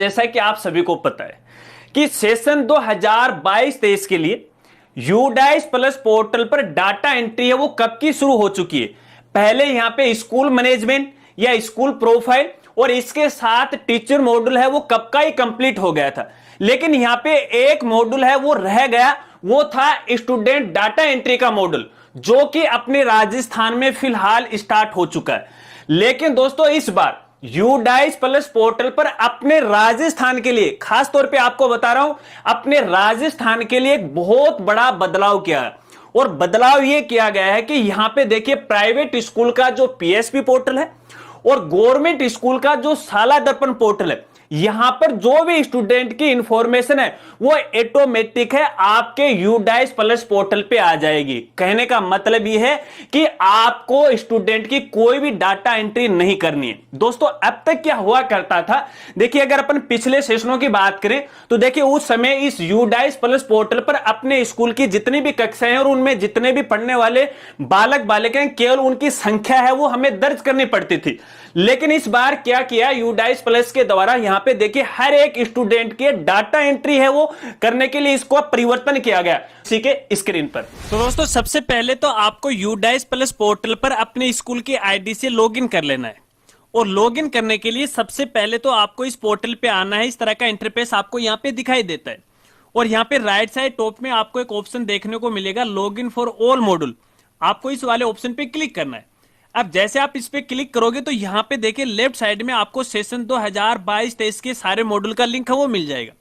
जैसा कि आप सभी को पता है कि सेशन 2022-23 के लिए यूडाइस प्लस पोर्टल पर डाटा एंट्री है वो कब की शुरू हो चुकी है। पहले यहां पे स्कूल मैनेजमेंट या स्कूल प्रोफाइल और इसके साथ टीचर मॉड्यूल है वो कब का ही कंप्लीट हो गया था, लेकिन यहां पे एक मॉड्यूल है वो रह गया, वो था स्टूडेंट डाटा एंट्री का मॉड्यूल, जो कि अपने राजस्थान में फिलहाल स्टार्ट हो चुका है। लेकिन दोस्तों इस बार यूडाइस प्लस पोर्टल पर अपने राजस्थान के लिए, खास तौर पे आपको बता रहा हूं, अपने राजस्थान के लिए एक बहुत बड़ा बदलाव किया है। और बदलाव यह किया गया है कि यहां पे देखिए प्राइवेट स्कूल का जो पीएसपी पोर्टल है और गवर्नमेंट स्कूल का जो शाला दर्पण पोर्टल है, यहां पर जो भी स्टूडेंट की इंफॉर्मेशन है वो ऑटोमेटिक है आपके यूडाइस प्लस पोर्टल पे आ जाएगी। कहने का मतलब यह है कि आपको स्टूडेंट की कोई भी डाटा एंट्री नहीं करनी है। दोस्तों अब तक क्या हुआ करता था, देखिए अगर अपन पिछले सेशनों की बात करें तो देखिए उस समय इस यूडाइस प्लस पोर्टल पर अपने स्कूल की जितनी भी कक्षाएं हैं और उनमें जितने भी पढ़ने वाले बालक बालिकाएं, केवल उनकी संख्या है वो हमें दर्ज करनी पड़ती थी। लेकिन इस बार क्या किया यूडाइस प्लस के द्वारा, यहां पे देखिए हर एक स्टूडेंट के डाटा एंट्री है वो करने के लिए इसको परिवर्तन किया गया इसी के स्क्रीन पर। तो दोस्तों सबसे पहले तो आपको यूडाइस प्लस पोर्टल पर अपने स्कूल की आईडी से लॉगिन कर लेना है। और लॉगिन करने के लिए सबसे पहले तो आपको इस पोर्टल पे आना है। इस तरह का इंटरफेस आपको यहाँ पे दिखाई देता है और यहाँ पे राइट साइड टॉप में आपको एक ऑप्शन देखने को मिलेगा, लॉगिन फॉर ऑल मॉड्यूल। आपको इस वाले ऑप्शन पे क्लिक करना है। अब जैसे आप इस पे क्लिक करोगे तो यहाँ पे देखिए लेफ्ट साइड में आपको सेशन 2022-23 के सारे मॉड्यूल का लिंक है वो मिल जाएगा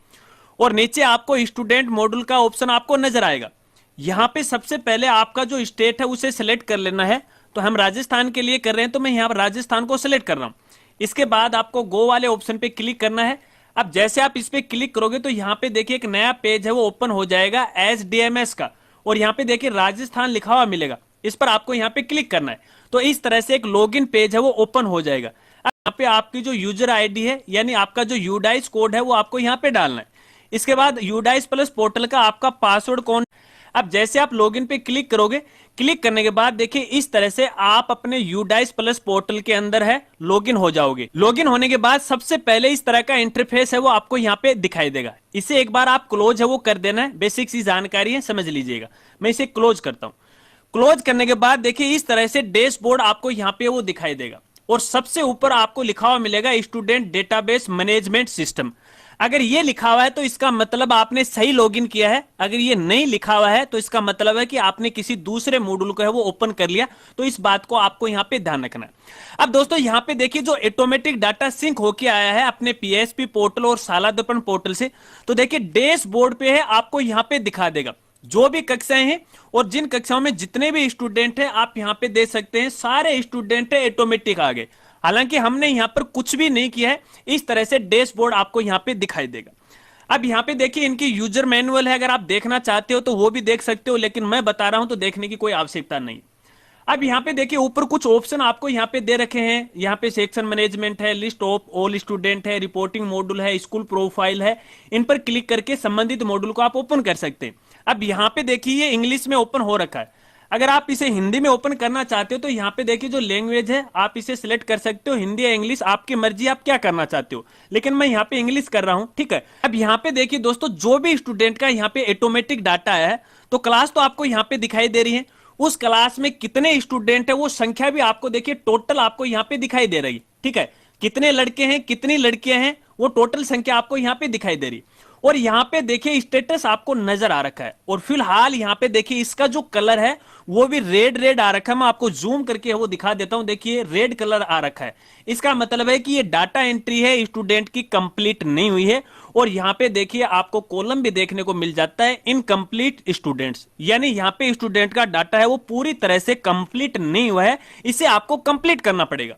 और नीचे आपको स्टूडेंट मॉड्यूल का ऑप्शन आपको नजर आएगा। यहाँ पे सबसे पहले आपका जो स्टेट है उसे सिलेक्ट कर लेना है। तो हम राजस्थान के लिए कर रहे हैं तो मैं यहाँ पर राजस्थान को सिलेक्ट कर रहा हूँ। इसके बाद आपको गो वाले ऑप्शन पे क्लिक करना है। अब जैसे आप इस पे क्लिक करोगे तो यहाँ पे देखिए एक नया पेज है वो ओपन हो जाएगा SDMS का, और यहाँ पे देखिए राजस्थान लिखा हुआ मिलेगा। इस पर आपको यहाँ पे क्लिक करना है तो इस तरह से एक लॉगिन पेज है वो ओपन हो जाएगा। यहाँ पे आपकी जो यूजर आईडी है यानी आपका जो यूडाइस कोड है वो आपको यहाँ पे डालना है। इसके बाद यूडाइस प्लस पोर्टल का आपका पासवर्ड कौन। अब जैसे आप लॉगिन पे क्लिक करोगे, क्लिक करने के बाद देखिए इस तरह से आप अपने यूडाइस प्लस पोर्टल के अंदर है लॉगिन हो जाओगे। लॉगिन होने के बाद सबसे पहले इस तरह का इंटरफेस है वो आपको यहाँ पे दिखाई देगा। इसे एक बार आप क्लोज है वो कर देना है। बेसिक सी जानकारी है, समझ लीजिएगा। मैं इसे क्लोज करता हूं। क्लोज करने के बाद देखिए इस तरह से डैशबोर्ड आपको यहाँ पे वो दिखाई देगा और सबसे ऊपर आपको लिखा हुआ मिलेगा स्टूडेंट डेटाबेस मैनेजमेंट सिस्टम। अगर ये लिखा हुआ है तो इसका मतलब आपने सही लॉगिन किया है। अगर ये नहीं लिखा हुआ है तो इसका मतलब है कि आपने किसी दूसरे मॉड्यूल को है वो ओपन कर लिया। तो इस बात को आपको यहाँ पे ध्यान रखना है। अब दोस्तों यहाँ पे देखिए जो ऑटोमेटिक डाटा सिंक होके आया है अपने पीएसपी पोर्टल और शाला दर्पण पोर्टल से, तो देखिए डैशबोर्ड पे है आपको यहाँ पे दिखा देगा जो भी कक्षाएं हैं और जिन कक्षाओं में जितने भी स्टूडेंट हैं आप यहां पे देख सकते हैं सारे स्टूडेंट है ऑटोमेटिक आ गए। हालांकि हमने यहां पर कुछ भी नहीं किया है। इस तरह से डैशबोर्ड आपको यहां पे दिखाई देगा। अब यहां पे देखिए इनकी यूजर मैनुअल है, अगर आप देखना चाहते हो तो वो भी देख सकते हो, लेकिन मैं बता रहा हूं तो देखने की कोई आवश्यकता नहीं। अब यहाँ पे देखिए ऊपर कुछ ऑप्शन आपको यहाँ पे दे रखे हैं। यहाँ पे सेक्शन मैनेजमेंट है, लिस्ट ऑफ ऑल स्टूडेंट है, रिपोर्टिंग मॉड्यूल है, स्कूल प्रोफाइल है। इन पर क्लिक करके संबंधित मॉड्यूल को आप ओपन कर सकते हैं। अब यहाँ पे देखिए ये इंग्लिश में ओपन हो रखा है। अगर आप इसे हिंदी में ओपन करना चाहते हो तो यहाँ पे देखिए जो लैंग्वेज है आप इसे सिलेक्ट कर सकते हो, हिंदी या इंग्लिश, आपकी मर्जी आप क्या करना चाहते हो, लेकिन मैं यहाँ पे इंग्लिश कर रहा हूँ। ठीक है। अब यहाँ पे देखिए दोस्तों जो भी स्टूडेंट का यहाँ पे ऑटोमेटिक डाटा है तो क्लास तो आपको यहाँ पे दिखाई दे रही है। उस क्लास में कितने स्टूडेंट है वो संख्या भी आपको देखिए टोटल आपको यहाँ पे दिखाई दे रही है। ठीक है। कितने लड़के हैं कितनी लड़कियां हैं वो टोटल संख्या आपको यहाँ पे दिखाई दे रही है। और यहाँ पे देखिए स्टेटस आपको नजर आ रखा है और फिलहाल यहाँ पे देखिए इसका जो कलर है वो भी रेड रेड आ रखा है। मैं आपको जूम करके वो दिखा देता हूं। देखिए रेड कलर आ रखा है। इसका मतलब है कि ये डाटा एंट्री है स्टूडेंट की कंप्लीट नहीं हुई है। और यहाँ पे देखिए आपको कॉलम भी देखने को मिल जाता है इनकम्प्लीट स्टूडेंट्स, यानी यहाँ पे स्टूडेंट का डाटा है वो पूरी तरह से कंप्लीट नहीं हुआ है। इसे आपको कंप्लीट करना पड़ेगा।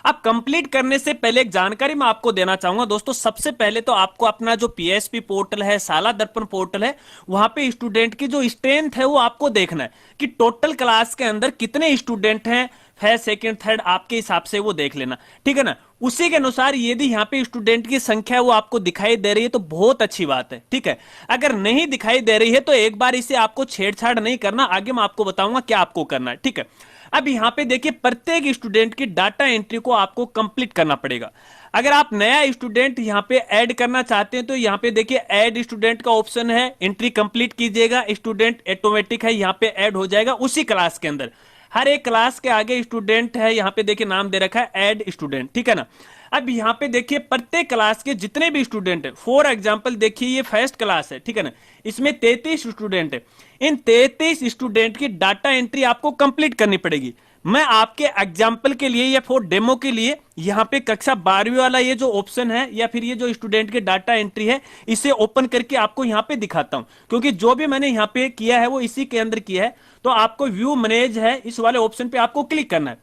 अब कंप्लीट करने से पहले एक जानकारी मैं आपको देना चाहूंगा दोस्तों। सबसे पहले तो आपको अपना जो पीएसपी पोर्टल है, शाला दर्पण पोर्टल है, वहां पे स्टूडेंट की जो स्ट्रेंथ है वो आपको देखना है कि टोटल क्लास के अंदर कितने स्टूडेंट हैं, फर्स्ट सेकंड थर्ड, आपके हिसाब से वो देख लेना। ठीक है ना। उसी के अनुसार यदि यहाँ पे स्टूडेंट की संख्या वो आपको दिखाई दे रही है तो बहुत अच्छी बात है। ठीक है। अगर नहीं दिखाई दे रही है तो एक बार इसे आपको छेड़छाड़ नहीं करना। आगे मैं आपको बताऊंगा क्या आपको करना है। ठीक है। अब यहां पे देखिए प्रत्येक स्टूडेंट की डाटा एंट्री को आपको कंप्लीट करना पड़ेगा। अगर आप नया स्टूडेंट यहां पे ऐड करना चाहते हैं तो यहां पे देखिए ऐड स्टूडेंट का ऑप्शन है, एंट्री कंप्लीट कीजिएगा, स्टूडेंट ऑटोमेटिक है यहां पे ऐड हो जाएगा उसी क्लास के अंदर। हर एक क्लास के आगे स्टूडेंट है, यहां पे देखिए नाम दे रखा है ऐड स्टूडेंट, ठीक है ना। अब यहां पे देखिए प्रत्येक क्लास के जितने भी स्टूडेंट है, फॉर एग्जांपल देखिए ये फर्स्ट क्लास है, ठीक है ना, इसमें 33 स्टूडेंट है। इन 33 स्टूडेंट की डाटा एंट्री आपको कंप्लीट करनी पड़ेगी। मैं आपके एग्जाम्पल के लिए या फॉर डेमो के लिए यहां पे कक्षा 12वीं वाला ये जो ऑप्शन है या फिर ये जो स्टूडेंट की डाटा एंट्री है इसे ओपन करके आपको यहां पे दिखाता हूं, क्योंकि जो भी मैंने यहां पे किया है वो इसी के अंदर किया है। तो आपको व्यू मैनेज है इस वाले ऑप्शन पे आपको क्लिक करना है।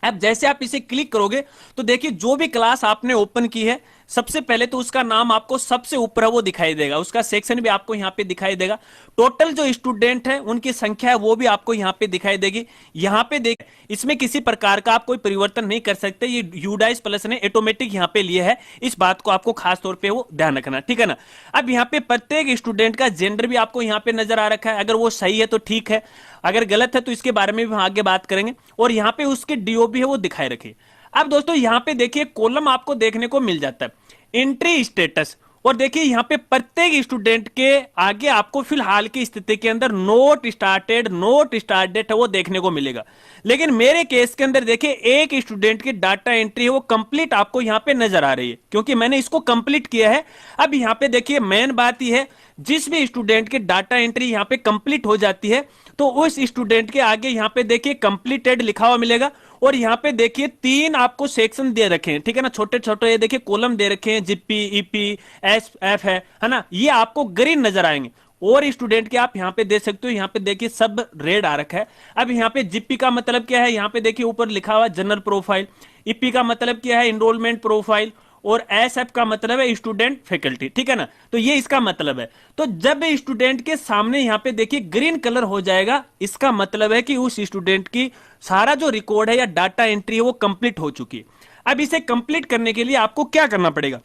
अब जैसे आप इसे क्लिक करोगे तो देखिए जो भी क्लास आपने ओपन की है सबसे पहले तो उसका नाम आपको सबसे ऊपर वो दिखाई देगा, उसका सेक्शन भी आपको यहां पे दिखाई देगा, टोटल जो स्टूडेंट है उनकी संख्या है वो भी आपको यहां पे दिखाई देगी। यहां पे देख इसमें किसी प्रकार का आप कोई परिवर्तन नहीं कर सकते, ये यूडाइस प्लस ने ऑटोमेटिक यहां पे लिए है, इस बात को आपको खास तौर पे वो ध्यान रखना, ठीक है ना। अब यहां पे प्रत्येक स्टूडेंट का जेंडर भी आपको यहां पे नजर आ रखा है, अगर वो सही है तो ठीक है, अगर गलत है तो इसके बारे में भी हम आगे बात करेंगे। और यहां पे उसके डीओबी है वो दिखाई रखिए। अब दोस्तों यहां पे देखिए कॉलम आपको देखने को मिल जाता है एंट्री स्टेटस, और देखिए यहां पे प्रत्येक स्टूडेंट के आगे आपको फिलहाल की स्थिति के अंदर note started, note start date है वो देखने को मिलेगा। लेकिन मेरे केस के अंदर देखिए एक स्टूडेंट की डाटा एंट्री है वो कंप्लीट आपको यहां पे नजर आ रही है, क्योंकि मैंने इसको कंप्लीट किया है। अब यहां पे देखिए मेन बात यह है जिस भी स्टूडेंट की डाटा एंट्री यहां पे कंप्लीट हो जाती है तो उस स्टूडेंट के आगे यहां पे देखिए कंप्लीटेड लिखा हुआ मिलेगा, और यहां पे देखिए 3 आपको सेक्शन दे रखे हैं, ठीक है ना, छोटे छोटे ये देखिए कॉलम दे रखे हैं, जीपी, ईपी, एस एफ है ना, ये आपको ग्रीन नजर आएंगे। और स्टूडेंट के आप यहां पे देख सकते हो, यहां पे देखिए सब रेड आ रखा है। अब यहां पे जीपी का मतलब क्या है, यहां पे देखिए ऊपर लिखा हुआ जनरल प्रोफाइल, ईपी का मतलब क्या है इनरोलमेंट प्रोफाइल, और एसएफ का मतलब है स्टूडेंट फैकल्टी, ठीक है ना। तो ये इसका मतलब है। तो जब स्टूडेंट के सामने यहां पे देखिए ग्रीन कलर हो जाएगा, इसका मतलब है कि उस स्टूडेंट की सारा जो रिकॉर्ड है या डाटा एंट्री है वो कंप्लीट हो चुकी है। अब इसे कंप्लीट करने के लिए आपको क्या करना पड़ेगा।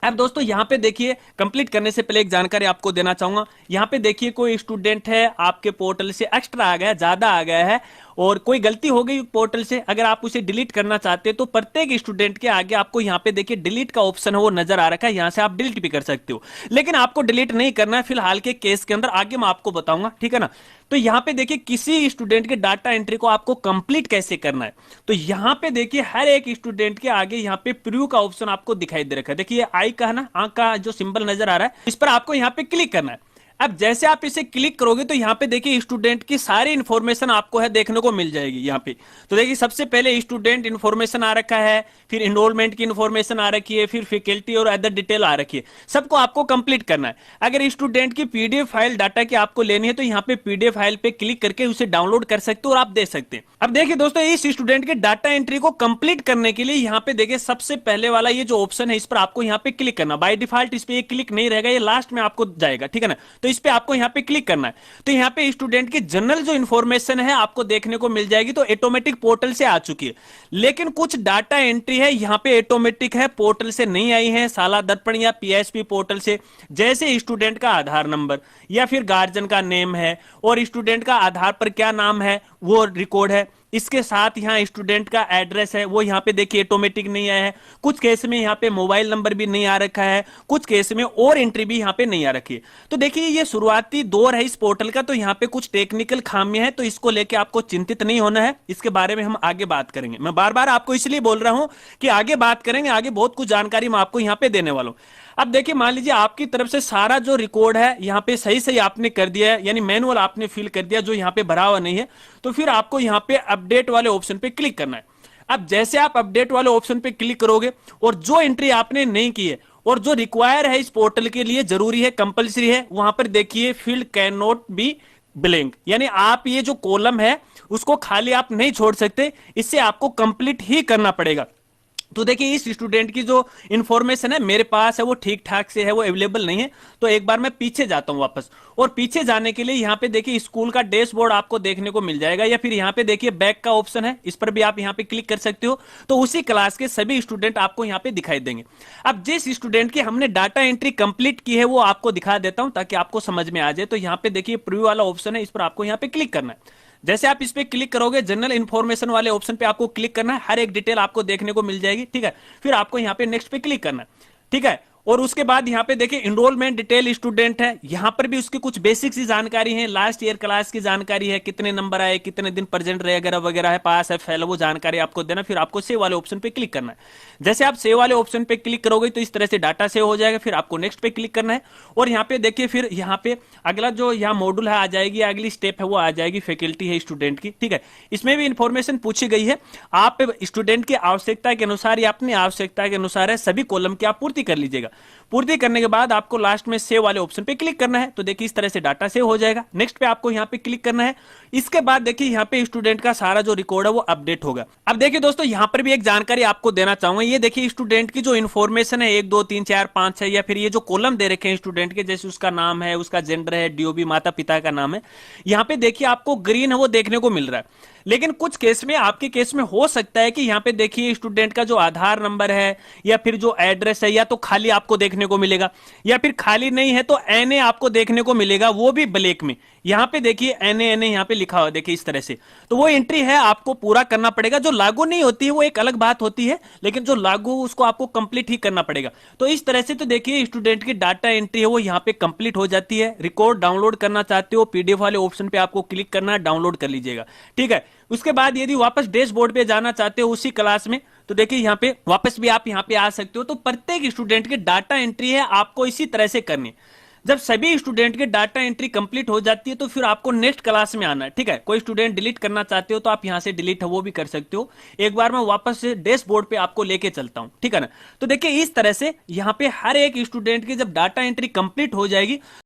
अब दोस्तों यहां पे देखिए कंप्लीट करने से पहले एक जानकारी आपको देना चाहूंगा। यहां पे देखिए कोई स्टूडेंट है आपके पोर्टल से एक्स्ट्रा आ गया, ज्यादा आ गया है, और कोई गलती हो गई पोर्टल से, अगर आप उसे डिलीट करना चाहते हैं तो प्रत्येक स्टूडेंट के आगे आपको यहां पे देखिए डिलीट का ऑप्शन है वो नजर आ रखा है, यहां से आप डिलीट भी कर सकते हो। लेकिन आपको डिलीट नहीं करना है फिलहाल के केस के अंदर, आगे मैं आपको बताऊंगा, ठीक है ना। तो यहां पे देखिए किसी स्टूडेंट के डाटा एंट्री को आपको कंप्लीट कैसे करना है, तो यहां पे देखिए हर एक स्टूडेंट के आगे यहां पे प्रीव्यू का ऑप्शन आपको दिखाई दे रखा है। देखिए आई का है ना, आंख का जो सिंबल नजर आ रहा है, इस पर आपको यहां पे क्लिक करना है। अब जैसे आप इसे क्लिक करोगे तो यहां पे देखिए स्टूडेंट की सारी इंफॉर्मेशन आपको है देखने को मिल जाएगी यहां पे। तो देखिए सबसे पहले स्टूडेंट इंफॉर्मेशन आ रखा है, फिर एनरोलमेंट की इंफॉर्मेशन आ रखी है, फिर फैकल्टी और अदर डिटेल आ रखी है, सबको आपको कंप्लीट करना है। अगर स्टूडेंट की पीडीएफ फाइल डाटा की आपको लेनी है तो यहाँ पे पीडीएफ फाइल पे क्लिक करके उसे डाउनलोड कर सकते हो और आप दे सकते हैं। अब देखिए दोस्तों इस स्टूडेंट के डाटा एंट्री को कंप्लीट करने के लिए यहाँ पे देखिए सबसे पहले वाला ये जो ऑप्शन है इस पर आपको यहाँ पे क्लिक करना। बाय डिफॉल्ट इस पे ये क्लिक नहीं रहेगा, ये लास्ट में आपको जाएगा, ठीक है ना। तो इस पे आपको यहाँ पे क्लिक करना है। तो यहाँ पे स्टूडेंट की जनरल जो इंफॉर्मेशन है आपको देखने को मिल जाएगी, तो ऑटोमेटिक पोर्टल से आ चुकी है। लेकिन कुछ डाटा एंट्री है यहाँ पे ऑटोमेटिक है, पोर्टल से नहीं आई है, साला दर्पण या पीएसपी पोर्टल से। जैसे स्टूडेंट का आधार नंबर या फिर गार्जियन का नेम है और स्टूडेंट का आधार पर क्या नाम है वो रिकॉर्ड है, इसके साथ यहाँ स्टूडेंट का एड्रेस है वो यहाँ पे देखिए ऑटोमेटिक नहीं आया है। कुछ केस में यहाँ पे मोबाइल नंबर भी नहीं आ रखा है, कुछ केस में और एंट्री भी यहाँ पे नहीं आ रखी है। तो देखिए ये शुरुआती दौर है इस पोर्टल का, तो यहाँ पे कुछ टेक्निकल खामियां हैं, तो इसको लेके आपको चिंतित नहीं होना है, इसके बारे में हम आगे बात करेंगे। मैं बार बार आपको इसलिए बोल रहा हूं कि आगे बात करेंगे, आगे बहुत कुछ जानकारी मैं आपको यहाँ पे देने वाला हूं। अब देखिए मान लीजिए आपकी तरफ से सारा जो रिकॉर्ड है यहाँ पे सही सही आपने कर दिया है, यानी मैनुअल आपने फिल कर दिया जो यहाँ पे भरा हुआ नहीं है, तो फिर आपको यहाँ पे अपडेट वाले ऑप्शन पे क्लिक करना है। अब जैसे आप अपडेट वाले ऑप्शन पे क्लिक करोगे और जो एंट्री आपने नहीं की है और जो रिक्वायर है इस पोर्टल के लिए जरूरी है, कंपलसरी है, वहां पर देखिए field can not be blank, यानी आप ये जो कॉलम है उसको खाली आप नहीं छोड़ सकते, इससे आपको कंप्लीट ही करना पड़ेगा। तो देखिए इस स्टूडेंट की जो इंफॉर्मेशन है मेरे पास है वो ठीक ठाक से है, वो अवेलेबल नहीं है। तो एक बार मैं पीछे जाता हूं वापस, और पीछे जाने के लिए यहाँ पे देखिए स्कूल का डैशबोर्ड आपको देखने को मिल जाएगा, या फिर यहाँ पे देखिए बैक का ऑप्शन है, इस पर भी आप यहाँ पे क्लिक कर सकते हो। तो उसी क्लास के सभी स्टूडेंट आपको यहाँ पे दिखाई देंगे। अब जिस स्टूडेंट की हमने डाटा एंट्री कंप्लीट की है वो आपको दिखा देता हूं ताकि आपको समझ में आ जाए। तो यहाँ पे देखिए प्रीव्यू वाला ऑप्शन है, इस पर आपको यहाँ पे क्लिक करना है। जैसे आप इस पे क्लिक करोगे, जनरल इन्फॉर्मेशन वाले ऑप्शन पे आपको क्लिक करना है, हर एक डिटेल आपको देखने को मिल जाएगी, ठीक है। फिर आपको यहाँ पे नेक्स्ट पे क्लिक करना है, ठीक है। और उसके बाद यहाँ पे देखिए इनरोलमेंट डिटेल स्टूडेंट है, यहाँ पर भी उसकी कुछ बेसिक सी जानकारी है, लास्ट ईयर क्लास की जानकारी है, कितने नंबर आए, कितने दिन प्रेजेंट रहे वगैरह वगैरह है, पास है फेल, वो जानकारी आपको देना। फिर आपको सेव वाले ऑप्शन पे क्लिक करना है। जैसे आप सेव वाले ऑप्शन पे क्लिक करोगे तो इस तरह से डाटा सेव हो जाएगा। फिर आपको नेक्स्ट पे क्लिक करना है और यहाँ पे देखिए फिर यहाँ पे अगला जो यहाँ मॉड्यूल है आ जाएगी, अगली स्टेप है वो आ जाएगी, फैकल्टी है स्टूडेंट की, ठीक है। इसमें भी इंफॉर्मेशन पूछी गई है, आप स्टूडेंट की आवश्यकता के अनुसार या अपनी आवश्यकता के अनुसार है सभी कॉलम की आप पूर्ति कर लीजिएगा। पूर्ति करने के बाद आपको लास्ट में सेव वाले ऑप्शन पे क्लिक करना है। तो देखिए इस तरह से डाटा सेव हो जाएगा। नेक्स्ट पे आपको यहाँ पे क्लिक करना है। इसके बाद देखिए यहाँ पे स्टूडेंट का सारा जो रिकॉर्ड है वो अपडेट होगा। अब देखिए दोस्तों यहाँ पर भी एक जानकारी आपको देना चाहूंगा। ये देखिए स्टूडेंट की जो इन्फॉर्मेशन है 1 2 3 4 5 6 या फिर ये जो कॉलम दे रखे हैं स्टूडेंट के, जैसे उसका नाम है, उसका जेंडर है, डीओबी माता पिता का नाम है, यहाँ पे देखिए आपको ग्रीन है वो देखने को मिल रहा है। लेकिन कुछ केस में, आपके केस में हो सकता है कि यहाँ पे देखिए स्टूडेंट का जो आधार नंबर है या फिर जो एड्रेस है या तो खाली आपको देखने को मिलेगा, या फिर खाली नहीं है तो एनए आपको देखने को मिलेगा, वो भी ब्लैक में। यहाँ पे देखिए एनए एनए यहाँ पे लिखा हुआ देखिए इस तरह से। तो वो एंट्री है आपको पूरा करना पड़ेगा। जो लागू नहीं होती है वो एक अलग बात होती है, लेकिन जो लागू उसको आपको कंप्लीट ही करना पड़ेगा। तो इस तरह से तो देखिए स्टूडेंट की डाटा एंट्री है वो यहाँ पे कंप्लीट हो जाती है। रिकॉर्ड डाउनलोड करना चाहते हो, पीडीएफ वाले ऑप्शन पे आपको क्लिक करना है, डाउनलोड कर लीजिएगा, ठीक है। उसके बाद यदि वापस डैशबोर्ड पे जाना चाहते हो उसी क्लास में, तो देखिए यहाँ पे वापस भी आप यहाँ पे आ सकते हो। तो प्रत्येक स्टूडेंट की डाटा एंट्री है आपको इसी तरह से करनी है। जब सभी स्टूडेंट की डाटा एंट्री कंप्लीट हो जाती है तो फिर आपको नेक्स्ट क्लास में आना है, ठीक है। कोई स्टूडेंट डिलीट करना चाहते हो तो आप यहाँ से डिलीट है वो भी कर सकते हो। एक बार मैं वापस से डैशबोर्ड पे आपको लेके चलता हूँ, ठीक है ना। तो देखिए इस तरह से यहाँ पे हर एक स्टूडेंट की जब डाटा एंट्री कंप्लीट हो जाएगी